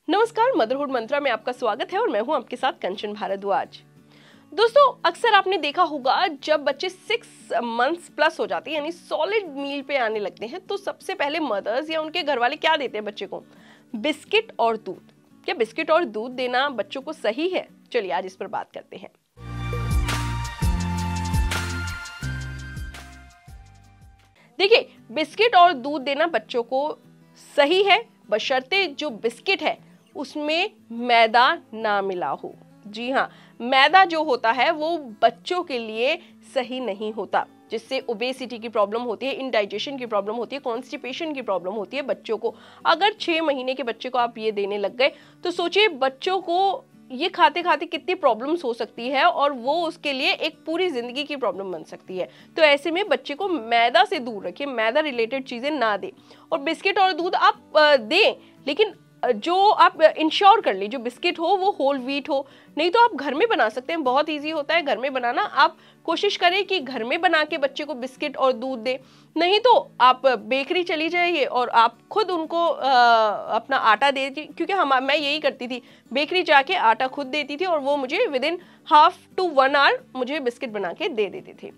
नमस्कार, मदरहुड मंत्रा में आपका स्वागत है और मैं हूं आपके साथ कंचन भारद्वाज। दोस्तों, अक्सर आपने देखा होगा जब बच्चे 6 मंथ्स प्लस हो जाते हैं यानी सॉलिड मील पे आने लगते हैं तो सबसे पहले मदर्स या उनके घर वाले क्या देते हैं बच्चे को? बिस्किट और दूध। क्या बिस्किट और दूध देना बच्चों को सही है? चलिए आज इस पर बात करते हैं। देखिए, बिस्किट और दूध देना बच्चों को सही है बशर्ते जो बिस्किट है उसमें मैदा ना मिला हो। जी हाँ, मैदा जो होता है वो बच्चों के लिए सही नहीं होता, जिससे ओबेसिटी की प्रॉब्लम होती है, इंडाइजेशन की प्रॉब्लम होती है, कॉन्स्टिपेशन की प्रॉब्लम होती है बच्चों को। अगर 6 महीने के बच्चे को आप ये देने लग गए तो सोचिए बच्चों को ये खाते खाते कितनी प्रॉब्लम्स हो सकती है और वो उसके लिए एक पूरी जिंदगी की प्रॉब्लम बन सकती है। तो ऐसे में बच्चे को मैदा से दूर रखिए, मैदा रिलेटेड चीजें ना दें। और बिस्किट और दूध आप दें, लेकिन जो आप इंश्योर कर ली जो बिस्किट हो वो होल व्हीट हो। नहीं तो आप घर में बना सकते हैं, बहुत इजी होता है घर में बनाना। आप कोशिश करें कि घर में बना के बच्चे को बिस्किट और दूध दे। नहीं तो आप बेकरी चली जाइए और आप खुद उनको अपना आटा दे दीजिए, क्योंकि मैं यही करती थी, बेकरी जाके आटा खुद देती थी और वो मुझे विदिन हाफ टू 1 आवर मुझे बिस्किट बना के दे देती थी।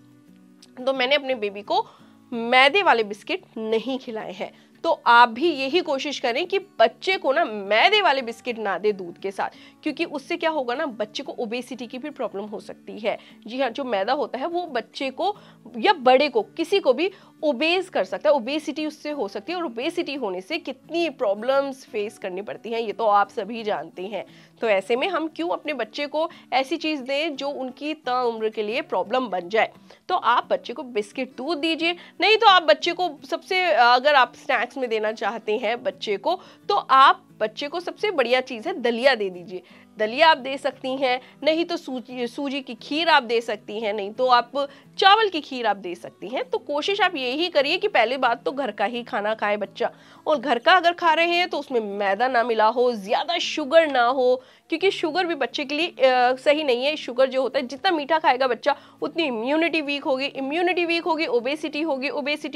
तो मैंने अपने बेबी को मैदे वाले बिस्किट नहीं खिलाए हैं। तो आप भी यही कोशिश करें कि बच्चे को ना मैदे वाले बिस्किट ना दे दूध के साथ, क्योंकि उससे क्या होगा ना, बच्चे को ओबेसिटी की भी प्रॉब्लम हो सकती है। जी हाँ, जो मैदा होता है वो बच्चे को या बड़े को, किसी को भी ओबेस कर सकता है, ओबेसिटी उससे हो सकती है। और ओबेसिटी होने से कितनी प्रॉब्लम्स फेस करनी पड़ती हैं ये तो आप सभी जानते हैं। तो ऐसे में हम क्यों अपने बच्चे को ऐसी चीज दें जो उनकी ताउम्र के लिए प्रॉब्लम बन जाए। तो आप बच्चे को बिस्किट दूध दीजिए। नहीं तो आप बच्चे को अगर आप स्नैक्स में देना चाहते हैं बच्चे को, तो आप बच्चे को सबसे बढ़िया चीज है दलिया दे दीजिए। दलिया आप दे सकती हैं, नहीं तो सूजी की खीर आप दे सकती हैं, नहीं तो आप चावल की खीर आप दे सकती हैं। तो कोशिश आप यही करिए कि पहली बात तो घर का ही खाना खाए बच्चा, और घर का अगर खा रहे हैं तो उसमें मैदा ना मिला हो, ज्यादा शुगर ना हो, क्योंकि शुगर भी बच्चे के लिए सही नहीं है। शुगर जो होता है, जितना मीठा खाएगा बच्चा उतनी इम्यूनिटी वीक होगी, ओबेसिटी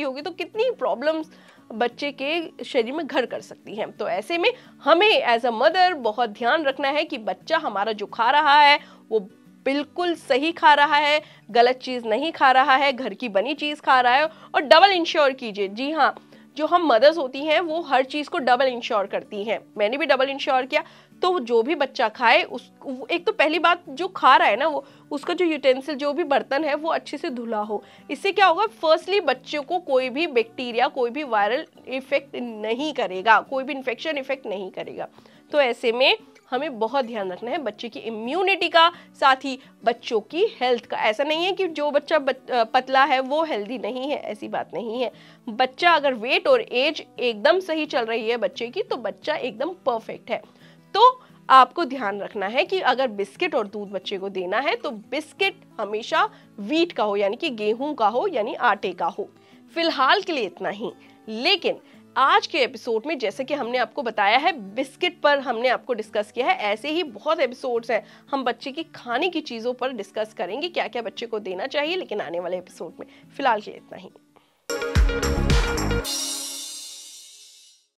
होगी तो कितनी प्रॉब्लम्स बच्चे के शरीर में घर कर सकती हैं। तो ऐसे में हमें एज अ मदर बहुत ध्यान रखना है कि बच्चा हमारा जो खा रहा है वो बिल्कुल सही खा रहा है, गलत चीज नहीं खा रहा है, घर की बनी चीज खा रहा है। और डबल इंश्योर कीजिए। जी हाँ, जो हम मदर्स होती हैं वो हर चीज को डबल इंश्योर करती हैं। मैंने भी डबल इंश्योर किया। तो जो भी बच्चा खाए एक तो पहली बात, जो खा रहा है ना वो उसका जो यूटेंसिल, जो भी बर्तन है वो अच्छे से धुला हो। इससे क्या होगा, फर्स्टली बच्चों को कोई भी बैक्टीरिया, कोई भी वायरल इफेक्ट नहीं करेगा, कोई भी इन्फेक्शन इफेक्ट नहीं करेगा। तो ऐसे में हमें बहुत ध्यान रखना है बच्चे की इम्यूनिटी का, साथ ही बच्चों की हेल्थ का। ऐसा नहीं है कि जो बच्चा पतला है वो हेल्दी नहीं है, ऐसी बात नहीं है। बच्चा अगर वेट और एज एकदम सही चल रही है बच्चे की, तो बच्चा एकदम परफेक्ट है। तो आपको ध्यान रखना है कि अगर बिस्किट और दूध बच्चे को देना है तो बिस्किट हमेशा व्हीट का हो, यानी कि गेहूं का हो, यानी आटे का हो। फिलहाल के लिए इतना ही। लेकिन आज के एपिसोड में जैसे कि हमने आपको बताया है, बिस्किट पर हमने आपको डिस्कस किया है, ऐसे ही बहुत एपिसोड्स हैं हम बच्चे की खाने की चीजों पर डिस्कस करेंगे, क्या क्या बच्चे को देना चाहिए, लेकिन आने वाले एपिसोड में। फिलहाल के लिए इतना ही।